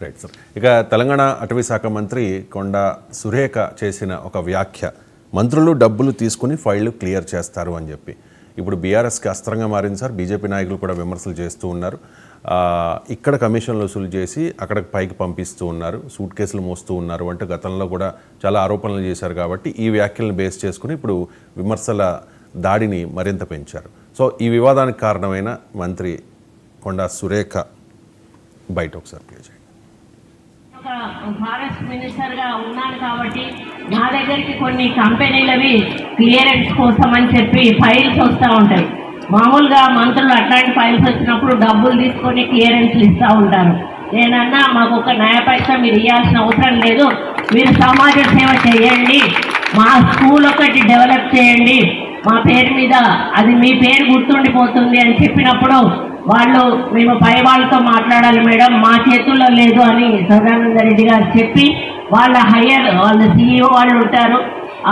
Right sir. ఇక తెలంగాణ అటవీ శాఖ మంత్రి కొండా సురేఖ చేసిన ఒక వ్యాఖ్య, మంత్రులు డబ్బులు తీసుకుని ఫైళ్లు క్లియర్ చేస్తారు అని చెప్పి ఇప్పుడు బీఆర్ఎస్కి అస్త్రంగా మారింది సార్. బీజేపీ నాయకులు కూడా విమర్శలు చేస్తూ ఉన్నారు. ఇక్కడ కమిషన్లు వసూలు చేసి అక్కడికి పైకి పంపిస్తూ ఉన్నారు, సూట్ కేసులు మోస్తూ ఉన్నారు అంటే గతంలో కూడా చాలా ఆరోపణలు చేశారు. కాబట్టి ఈ వ్యాఖ్యలను బేస్ చేసుకుని ఇప్పుడు విమర్శల దాడిని మరింత పెంచారు. సో ఈ వివాదానికి కారణమైన మంత్రి కొండా సురేఖ బయట ఒకసారి ప్లే చేయండి. ఫారెస్ట్ మినిస్టర్గా ఉన్నాను కాబట్టి నా దగ్గరికి కొన్ని కంపెనీలవి క్లియరెన్స్ కోసం అని చెప్పి ఫైల్స్ వస్తూ ఉంటాయి. మామూలుగా మంత్రులు అట్లాంటి ఫైల్స్ వచ్చినప్పుడు డబ్బులు తీసుకొని క్లియరెన్స్లు ఇస్తూ ఉంటారు. నేనన్నా మాకు ఒక నయా పైసా మీరు ఇవ్వాల్సిన అవసరం లేదు, మీరు సమాజ సేవ చేయండి, మా స్కూల్ ఒకటి డెవలప్ చేయండి, మా పేరు మీద అది మీ పేరు గుర్తుండిపోతుంది అని చెప్పినప్పుడు వాళ్ళు మేము పై వాళ్ళతో మాట్లాడాలి మేడం, మా చేతుల్లో లేదు అని సదానంద రెడ్డి గారు చెప్పి వాళ్ళ వాళ్ళ CEO వాళ్ళు ఉంటారు,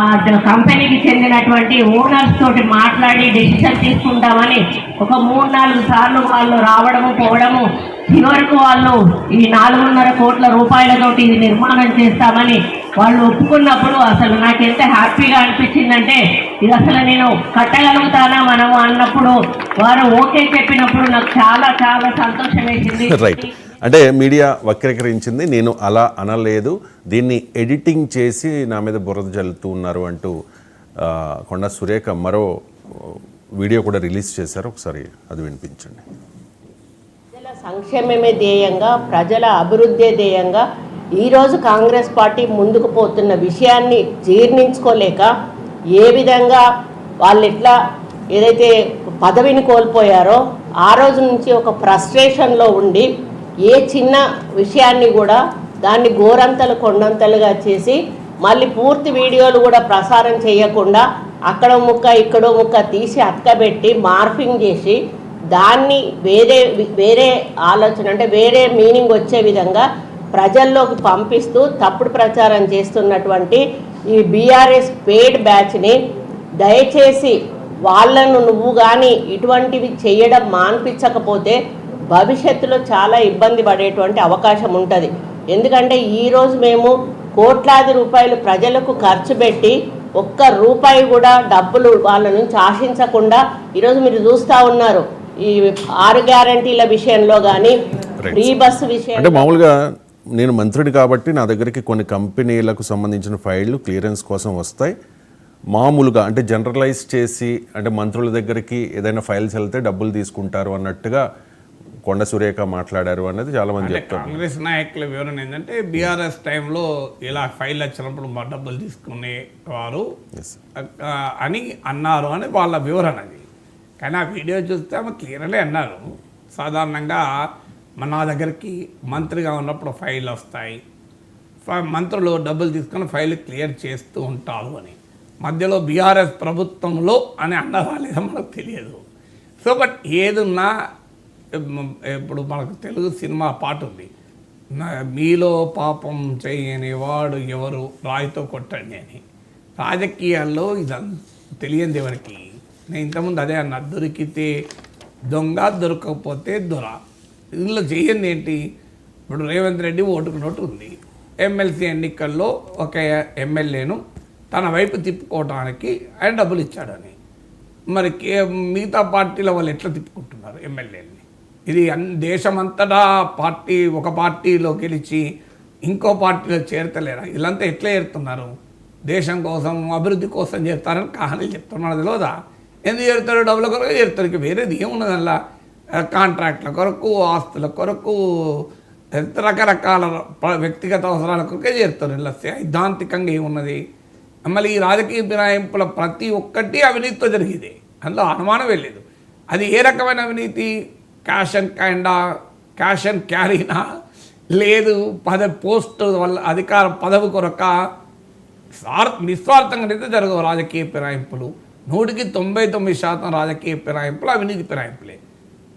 ఆ కంపెనీకి చెందినటువంటి ఓనర్స్ తోటి మాట్లాడి డెసిషన్ తీసుకుంటామని ఒక 3-4 సార్లు వాళ్ళు రావడము పోవడము, చివరకు వాళ్ళు ఈ 4.5 కోట్ల రూపాయలతోటి ఇది నిర్మాణం చేస్తామని వాళ్ళు ఒప్పుకున్నప్పుడు అసలు నాకు ఎంత హ్యాపీగా అనిపించిందంటే ఇది అసలు నేను కట్టగలుగుతానా మనము అన్నప్పుడు వారు ఓకే చెప్పినప్పుడు నాకు చాలా చాలా సంతోషం వేసింది. రైట్, అంటే మీడియా వక్రీకరించింది, నేను అలా అనలేదు, దీన్ని ఎడిటింగ్ చేసి నా మీద బురద జల్లుతూ ఉన్నారు అంటూ కొండా సురేఖ మరో వీడియో కూడా రిలీజ్ చేశారు. ఒకసారి అది వినిపించండి. ప్రజల సంక్షేమమే ధ్యేయంగా, ప్రజల అభివృద్ధి ధ్యేయంగా ఈరోజు కాంగ్రెస్ పార్టీ ముందుకు పోతున్న విషయాన్ని జీర్ణించుకోలేక ఏ విధంగా వాళ్ళు ఎట్లా ఏదైతే పదవిని కోల్పోయారో ఆ రోజు నుంచి ఒక ఫ్రస్ట్రేషన్లో ఉండి ఏ చిన్న విషయాన్ని కూడా దాన్ని గోరంతలు కొండంతలుగా చేసి మళ్ళీ పూర్తి వీడియోలు కూడా ప్రసారం చేయకుండా అక్కడ ముక్క ఇక్కడో ముక్క తీసి అతకబెట్టి మార్ఫింగ్ చేసి దాన్ని వేరే ఆలోచన అంటే వేరే మీనింగ్ వచ్చే విధంగా ప్రజల్లోకి పంపిస్తూ తప్పుడు ప్రచారం చేస్తున్నటువంటి ఈ బీఆర్ఎస్ పెయిడ్ బ్యాచ్ని దయచేసి వాళ్ళను నువ్వు కానీ ఇటువంటివి చేయడం మాన్పించకపోతే భవిష్యత్తులో చాలా ఇబ్బంది పడేటువంటి అవకాశం ఉంటుంది. ఎందుకంటే ఈరోజు మేము కోట్లాది రూపాయలు ప్రజలకు ఖర్చు పెట్టి ఒక్క రూపాయి కూడా డబ్బులు వాళ్ళ నుంచి ఆశించకుండా ఈరోజు మీరు చూస్తూ ఉన్నారు. ఈ 6 గ్యారంటీల విషయంలో కానీ ఫ్రీ బస్సు విషయం అంటే మామూలుగా నేను మంత్రిని కాబట్టి నా దగ్గరికి కొన్ని కంపెనీలకు సంబంధించిన ఫైళ్లు క్లియరెన్స్ కోసం వస్తాయి. మామూలుగా అంటే జనరలైజ్ చేసి అంటే మంత్రుల దగ్గరికి ఏదైనా ఫైల్స్ వెళ్తే డబ్బులు తీసుకుంటారు అన్నట్టుగా కొండ సురేఖ మాట్లాడారు అనేది చాలా మంది చెప్తారు. కాంగ్రెస్ నాయకుల వివరణ ఏంటంటే బీఆర్ఎస్ టైంలో ఇలా ఫైల్ వచ్చినప్పుడు మా డబ్బులు తీసుకునేవారు అని అన్నారు అని వాళ్ళ వివరణ అది. కానీ ఆ వీడియో చూస్తే ఆమె క్లియర్లీ అన్నారు, సాధారణంగా నా దగ్గరికి మంత్రిగా ఉన్నప్పుడు ఫైల్ వస్తాయి, మంత్రులు డబ్బులు తీసుకొని ఫైల్ క్లియర్ చేస్తూ ఉంటారు అని. మధ్యలో బీఆర్ఎస్ ప్రభుత్వంలో అని అన్నదా లేదా మనకు తెలియదు. సో బట్ ఏదున్నా ఇప్పుడు మనకు తెలుగు సినిమా పాట ఉంది, మీలో పాపం చేయని వాడు ఎవరు రాయితో కొట్టండి అని. రాజకీయాల్లో ఇదంతా తెలియంది ఎవరికి. నేను ఇంతకుముందు అదే అన్నా, దొరికితే దొంగ, దొరకకపోతే దొర. ఇందులో చేయండి ఏంటి? ఇప్పుడు రేవంత్ రెడ్డి ఓటుకు నోటు ఉంది. ఎమ్మెల్సీ ఎన్నికల్లో ఒక ఎమ్మెల్యేను తన వైపు తిప్పుకోవడానికి ఆయన డబ్బులు ఇచ్చాడని. మరి మిగతా పార్టీల వాళ్ళు ఎట్లా తిప్పుకుంటున్నారు ఎమ్మెల్యేని? ఇది దేశమంతటా పార్టీ ఒక పార్టీలో గెలిచి ఇంకో పార్టీలో చేరతలేరా? వీళ్ళంతా ఎట్లా చేరుతున్నారు? దేశం కోసం అభివృద్ధి కోసం చేరుతారని కహానీలు చెప్తున్నారు. తెలియదా? ఎందుకు చేరుతారు? డబ్బుల కొరకు చేరుతారు. ఇక వేరేది ఏమున్నది అలా? కాంట్రాక్ట్ల కొరకు, ఆస్తుల కొరకు, రకరకాల వ్యక్తిగత అవసరాల కొరకే చేరుతారు. ఇలా సైద్ధాంతికంగా ఏమున్నది? మళ్ళీ ఈ రాజకీయ ఫిరాయింపుల ప్రతి ఒక్కటి అవినీతితో జరిగేది, అందులో అనుమానం వెళ్ళలేదు. అది ఏ రకమైన అవినీతి? క్యాష్ అండ్ క్యారీనా, లేదు పోస్ట్ వల్ల అధికార పదవి కొరక నిస్వార్థంగా అయితే జరగవు రాజకీయ ఫిరాయింపులు. 100% రాజకీయ ఫిరాయింపులు అవినీతి ఫిరాయింపులే.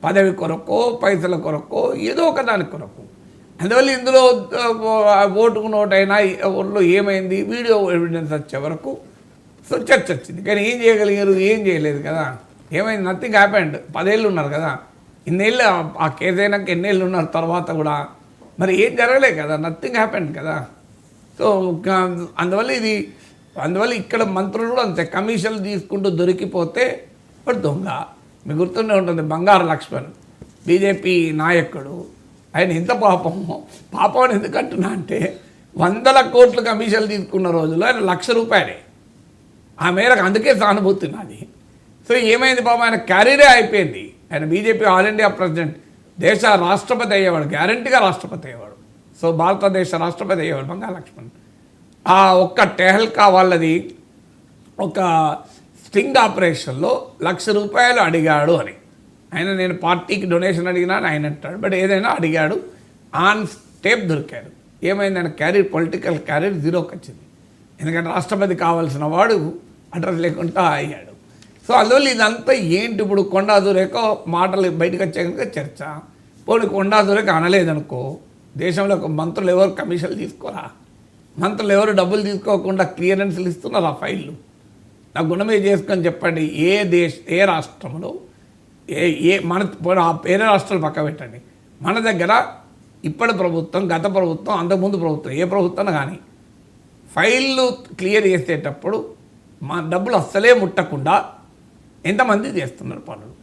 పదవి కొరకో, పైసల కొరకో, ఏదో ఒక దాని కొరకు. అందువల్ల ఇందులో ఓటుకు నోటైనా ఊళ్ళో ఏమైంది, వీడియో ఎవిడెన్స్ వచ్చే వరకు సో చర్చ వచ్చింది. కానీ ఏం చేయగలిగారు? ఏం చేయలేదు కదా. ఏమైంది? Nothing happened. 10 ఏళ్ళు ఉన్నారు కదా. ఇన్నేళ్ళు ఆ కేసు అయినాక ఎన్నేళ్ళు ఉన్నారు తర్వాత కూడా మరి ఏం జరగలే కదా, నథింగ్ హ్యాపెండ్ కదా. సో అందువల్ల ఇక్కడ మంత్రులు కూడా అంతే, కమిషన్లు తీసుకుంటూ దొరికిపోతే వాడు దొంగ. మీకు గుర్తుండే ఉంటుంది బంగారు లక్ష్మణ్, బీజేపీ నాయకుడు. ఆయన ఎంత పాపం అని ఎందుకంటున్నా అంటే 100 కోట్లు కమిషన్లు తీసుకున్న రోజుల్లో ఆయన ₹1,00,000. ఆ మేరకు అందుకే సానుభూతి నాది. సో ఏమైంది బాబు, ఆయన క్యారీరే అయిపోయింది. ఆయన బీజేపీ ఆల్ ఇండియా ప్రెసిడెంట్, దేశ రాష్ట్రపతి అయ్యేవాడు, గ్యారంటీగా రాష్ట్రపతి అయ్యేవాడు. సో భారతదేశ రాష్ట్రపతి అయ్యేవాడు బంగారు లక్ష్మణ్. ఆ ఒక్క టెహల్కా వాళ్ళది ఒక స్టింగ్ ఆపరేషన్లో ₹1,00,000 అడిగాడు అని. ఆయన నేను పార్టీకి డొనేషన్ అడిగినా అని ఆయన అంటాడు, బట్ ఏదైనా అడిగాడు, ఆన్ టేప్ దొరికాడు. ఏమైంది, ఆయన క్యారీర్, పొలిటికల్ క్యారీర్ 0కి వచ్చింది. ఎందుకంటే రాష్ట్రపతి కావాల్సిన వాడు అడ్రస్ లేకుండా అయ్యాడు. సో అందువల్ల ఇదంతా ఏంటి, ఇప్పుడు కొండా సురేఖ మాటలు బయటకు వచ్చాక చర్చ. పోనీ కొండా సురేఖ అనలేదనుకో, దేశంలో మంత్రులు ఎవరు కమిషన్లు తీసుకోరా, మంత్రులు ఎవరు డబ్బులు తీసుకోకుండా క్లియరెన్స్లు ఇస్తున్నారు ఆ ఫైళ్ళు. నా గుణమే చేసుకొని చెప్పండి, ఏ రాష్ట్రంలో వేరే రాష్ట్రాలు పక్క పెట్టండి, మన దగ్గర ఇప్పటి ప్రభుత్వం, గత ప్రభుత్వం, అంతకుముందు ప్రభుత్వం, ఏ ప్రభుత్వం కానీ ఫైళ్ళు క్లియర్ చేసేటప్పుడు మా డబ్బులు అస్సలే ముట్టకుండా ఎంతమంది చేస్తున్నారు పనులు.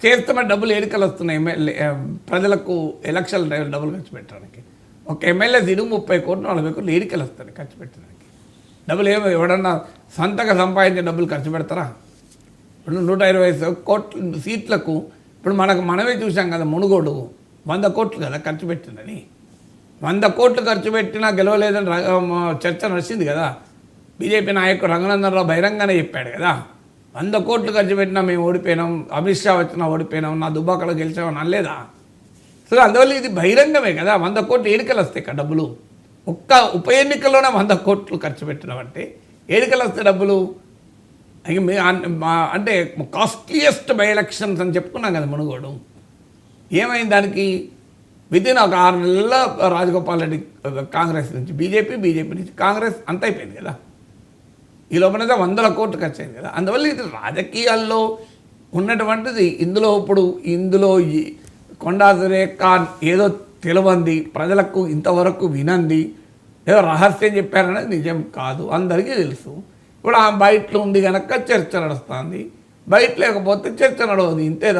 చేస్తున్న డబ్బులు ఎన్నికలు వస్తున్నాయి, ప్రజలకు ఎలక్షన్ డబ్బులు ఖర్చు పెట్టడానికి. ఒక ఎమ్మెల్యే 30 కోట్లు 40 కోట్లు ఎన్నికలు వస్తాయి ఖర్చు పెట్టడానికి. డబ్బులు ఎవడన్నా సొంతగా సంపాదించే డబ్బులు ఖర్చు పెడతారా? ఇప్పుడు 120 కోట్ల సీట్లకు ఇప్పుడు మనమే చూసాం కదా, మునుగోడు 100 కోట్లు కదా ఖర్చు పెట్టిందని. 100 కోట్లు ఖర్చు పెట్టినా గెలవలేదని చర్చ నడిచింది కదా. బీజేపీ నాయకుడు రంగనందన్ రావు బహిరంగానే చెప్పాడు కదా, 100 కోట్లు ఖర్చు పెట్టినా మేము ఓడిపోయినాం, అమిత్ షా వచ్చినా ఓడిపోయినాం, నా దుబ్బాకలో గెలిచామని అనలేదా? సో అందువల్ల ఇది బహిరంగమే కదా. 100 కోట్లు ఎన్నికలు వస్తాయి కదా డబ్బులు. ఒక్క ఉప ఎన్నికల్లోనే 100 కోట్లు ఖర్చు పెట్టడం అంటే ఎన్నికలు వస్తే డబ్బులు అంటే కాస్ట్లీయెస్ట్ బై ఎలక్షన్స్ అని చెప్పుకున్నాం కదా మునుగోడు. ఏమైంది దానికి? వితిన్ ఒక 6 నెలల్లో రాజగోపాల్ రెడ్డి కాంగ్రెస్ నుంచి బీజేపీ నుంచి కాంగ్రెస్ అంత అయిపోయింది కదా. ఈ లోపల 100 కోట్లు ఖర్చు అయింది కదా. అందువల్ల ఇది రాజకీయాల్లో ఉన్నటువంటిది. ఇందులో కొండా సురేఖ ఏదో తెలియంది, ప్రజలకు ఇంతవరకు వినంది, ఏదో రహస్యం చెప్పారనేది నిజం కాదు, అందరికీ తెలుసు. ఇప్పుడు ఆ బయటలో ఉంది కనుక చర్చ నడుస్తుంది, బయట లేకపోతే చర్చ నడవదు, ఇంతే.